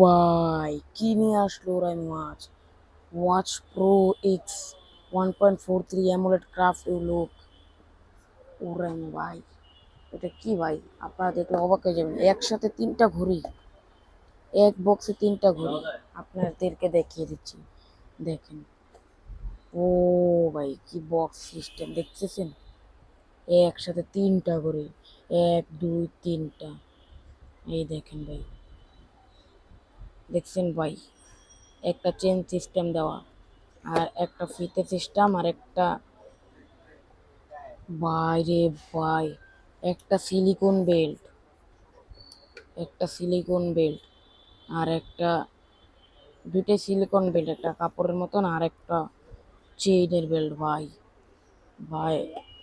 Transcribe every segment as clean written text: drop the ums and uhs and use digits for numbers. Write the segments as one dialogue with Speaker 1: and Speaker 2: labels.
Speaker 1: ভাই কি নিয়ে আসলো ওরাইমো আজ? Watch pro x 1.43 AMOLED craft look. Oraimo ভাই, এটা কি ভাই? আপনারা দেখলে অবাক হয়ে যাবেন, একসাথে তিনটা ঘড়ি, এক বক্সে তিনটা ঘড়ি। আপনাদেরকে দেখিয়ে দিচ্ছি, দেখেন। ও ভাই, কি বক্স সিস্টেম দেখতেছেন? একসাথে তিনটা ঘড়ি, এক দুই তিনটা। এই দেখেন ভাই, দেখছেন ভাই? একটা চেন সিস্টেম দেওয়া, আর একটা ফিতে সিস্টেম, আর একটা বাইরে ভাই একটা সিলিকন বেল্ট, একটা সিলিকন বেল্ট, আর একটা দুইটাই সিলিকন বেল্ট, একটা কাপড়ের মতন, আর একটা চেইনের বেল্ট। ভাই ভাই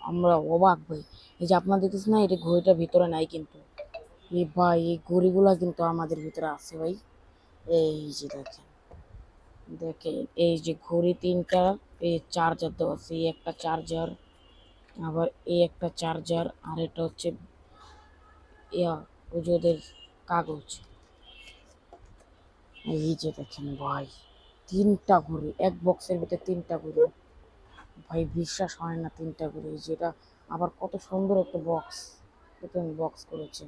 Speaker 1: আমরা অবাক ভাই। এই যে আপনার দেখতেছেন না, এটা ঘড়িটা ভিতরে নাই কিন্তু এই ভাই, এই ঘড়িগুলা কিন্তু আমাদের ভিতরে আছে ভাই। এই যে দেখেন, দেখেন এই যে ঘড়ি তিনটা, এই চার্জার দেওয়া আছে, এই একটা চার্জার, আবার এই একটা চার্জার, আর এটা হচ্ছে ইয়া ওই যে ওদের কাগজ। এই যে দেখেন ভাই, তিনটা ঘড়ি এক বক্সের ভিতরে, তিনটা ঘড়ি। ভাই বিশ্বাস হয় না, তিনটা ঘড়ি। যেটা আবার কত সুন্দর একটা বক্স, নতুন বক্স করেছে।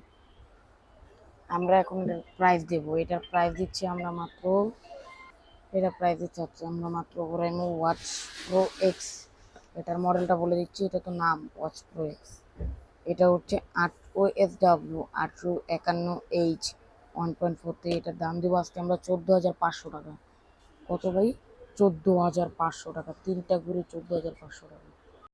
Speaker 1: আমরা এখন এটার প্রাইস দেবো, এটার প্রাইস দিচ্ছি আমরা মাত্র, এটা প্রাইস দিচ্ছি হচ্ছে আমরা মাত্র ওরাইমো ওয়াচ প্রো এক্স। এটার মডেলটা বলে দিচ্ছি, এটা তো নাম ওয়াচ প্রো এক্স। এটা হচ্ছে 8 OSW 851H 1.43। এটার দাম দেবো আজকে আমরা 14,500 টাকা। কত ভাই? 14,500 টাকা। তিনটা ঘুরে 14,500 টাকা।